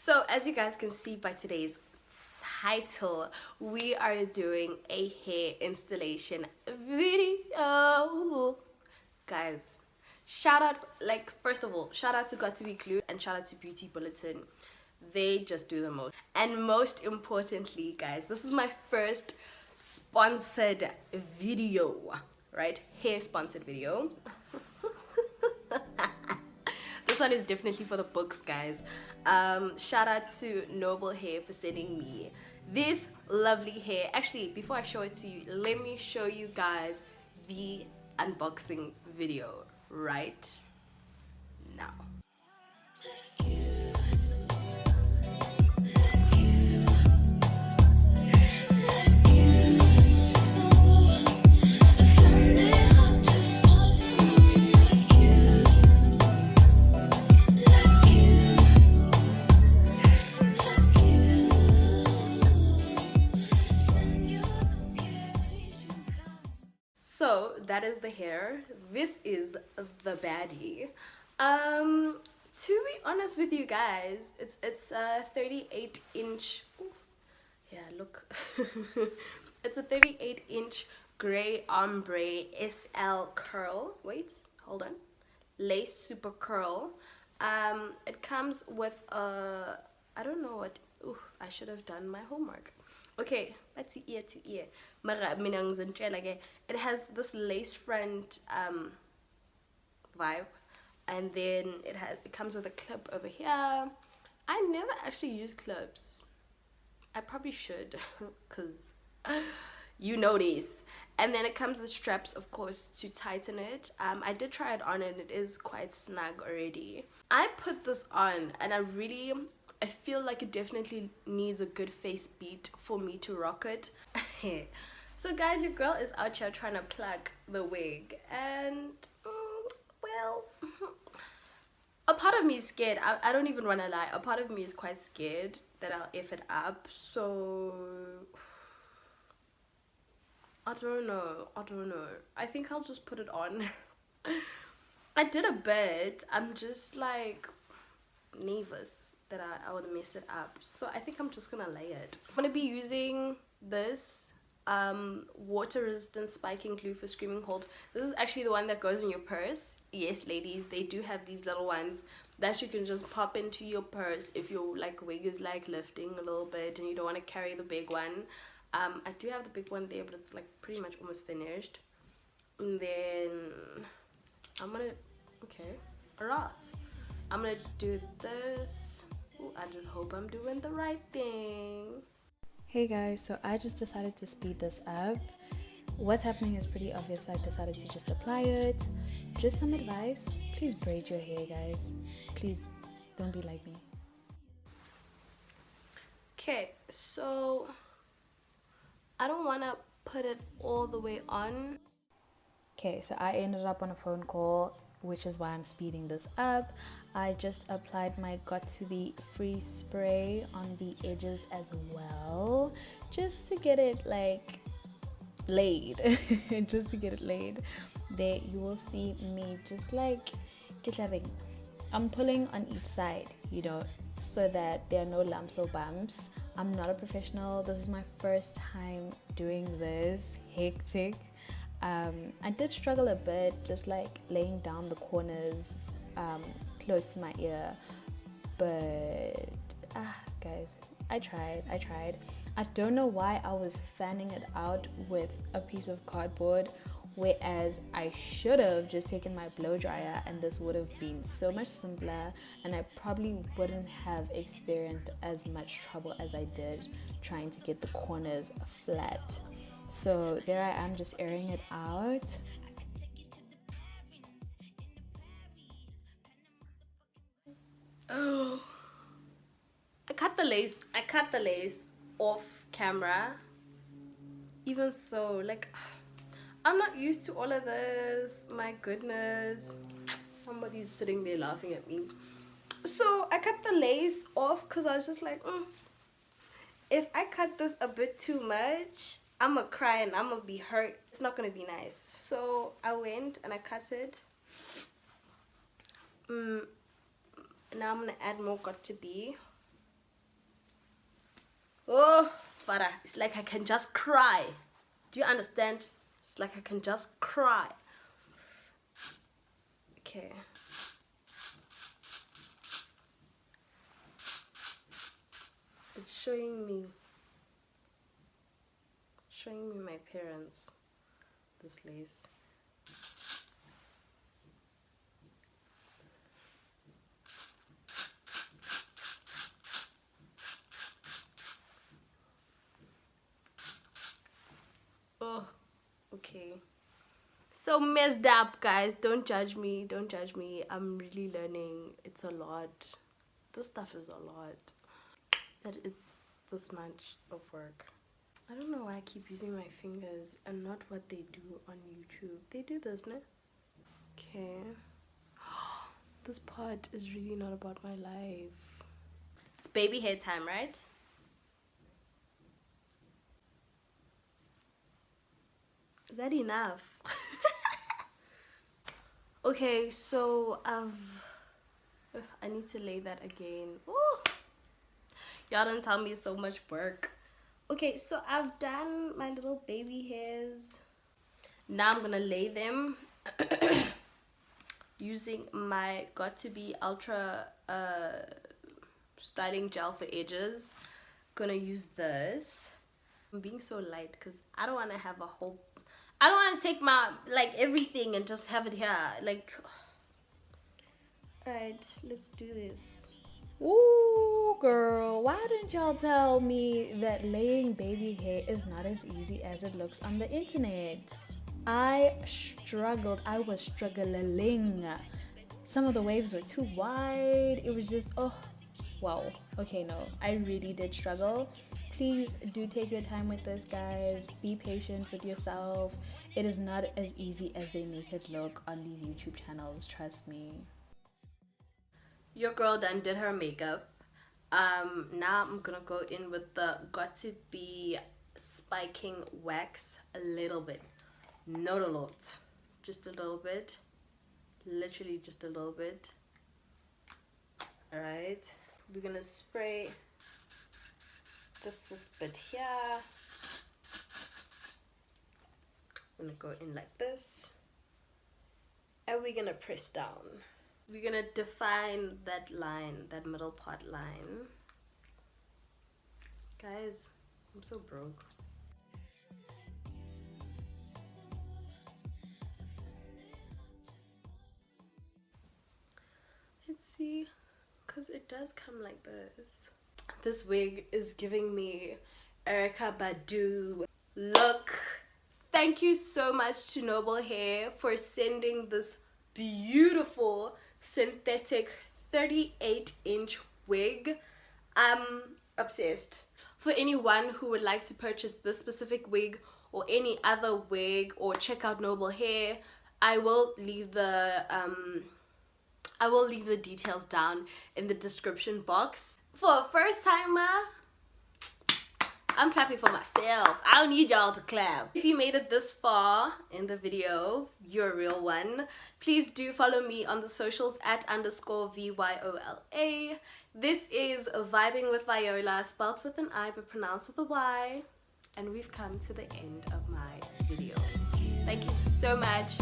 So as you guys can see by today's title, we are doing a hair installation video. Guys, shout out, first of all, shout out to Got to Be Glued and shout out to Beauty Bulletin. They just do the most. And most importantly, guys, this is my first sponsored video, right? Hair sponsored video. This one is definitely for the books, guys. Shout out to Noble Hair for sending me this lovely hair. Actually, before I show it to you, let me show you guys the unboxing video right now. So that is the hair. This is the baddie. To be honest with you guys, it's a 38-inch. Yeah, look. It's a 38-inch gray ombre SL curl. Wait, hold on. Lace super curl. It comes with a, I don't know what. Ooh, I should have done my homework. Okay, let's see, ear to ear. It has this lace front vibe, and then it comes with a clip over here. I never actually use clips. I probably should, cause you know this. And then it comes with straps, of course, to tighten it. I did try it on and it is quite snug already. I put this on and I feel like it definitely needs a good face beat for me to rock it. So guys, your girl is out here trying to plug the wig, and well, a part of me is scared. I don't even want to lie, a part of me is quite scared that I'll F it up. So I don't know. I think I'll just put it on. I did a bit. I'm just like nervous that I would mess it up, so I think I'm just gonna lay it. I'm gonna be using this water resistant spiking glue for screaming hold. This is actually the one that goes in your purse. Yes, ladies, they do have these little ones that you can just pop into your purse if your wig is lifting a little bit and you don't want to carry the big one. I do have the big one there, but it's pretty much almost finished. And then I'm gonna I'm gonna do this. Ooh, I just hope I'm doing the right thing. Hey guys, so I just decided to speed this up. What's happening is pretty obvious. I decided to just apply it. Just some advice, please braid your hair, guys. Please don't be like me. Okay, so I don't want to put it all the way on. Okay, so I ended up on a phone call, which is why I'm speeding this up. I just applied my Got to Be Free spray on the edges as well, just to get it laid. Just to get it laid. There you will see me just ring. I'm pulling on each side, so that there are no lumps or bumps. I'm not a professional. This is my first time doing this. Hectic. I did struggle a bit, just laying down the corners close to my ear, but guys, I tried. I don't know why I was fanning it out with a piece of cardboard, whereas I should have just taken my blow dryer and this would have been so much simpler, and I probably wouldn't have experienced as much trouble as I did trying to get the corners flat. So there I am, just airing it out. Oh, I cut the lace off camera. Even so, I'm not used to all of this. My goodness, somebody's sitting there laughing at me. So I cut the lace off because I was just if I cut this a bit too much, I'm gonna cry and I'm gonna be hurt. It's not gonna be nice. So I went and I cut it. Now I'm gonna add more Got to Be. Oh, Farah, it's like I can just cry. Do you understand? It's like I can just cry. Okay. It's showing me my parents, this lace. Oh, okay. So messed up, guys. Don't judge me. Don't judge me. I'm really learning. It's a lot. This stuff is a lot. That it's this much of work. I don't know why I keep using my fingers and not what they do on YouTube. They do this, no? Okay. This part is really not about my life. It's baby hair time, right? Is that enough? Okay, so I need to lay that again. Ooh. Y'all didn't tell me so much work. Okay, so I've done my little baby hairs. Now I'm gonna lay them using my Got2b Ultra styling gel for edges. Gonna use this. I'm being so light because I don't want to have a whole, I don't want to take my, like, everything and just have it here. Like, alright, let's do this. Ooh, girl, why didn't y'all tell me that laying baby hair is not as easy as it looks on the internet? I struggled. I was struggling. Some of the waves were too wide. It was just, oh, wow. Okay, no, I really did struggle. Please do take your time with this, guys. Be patient with yourself. It is not as easy as they make it look on these YouTube channels, trust me. Your girl done did her makeup. Now I'm gonna go in with the Got2b spiking wax a little bit. Not a lot. Just a little bit. Literally just a little bit. Alright. We're gonna spray just this bit here. I'm gonna go in like this. And we're gonna press down. We're gonna define that line, that middle part line. Guys, I'm so broke. Let's see, because it does come like this. This wig is giving me Erykah Badu look. Thank you so much to Noble Hair for sending this beautiful synthetic 38-inch wig. I'm obsessed. For anyone who would like to purchase this specific wig or any other wig or check out Noble Hair, I will leave the details down in the description box. For a first timer, I'm clapping for myself. I don't need y'all to clap. If you made it this far in the video, you're a real one. Please do follow me on the socials at _VYOLA. This is Vibing with Viola, spelled with an I but pronounced with a Y. And we've come to the end of my video. Thank you so much.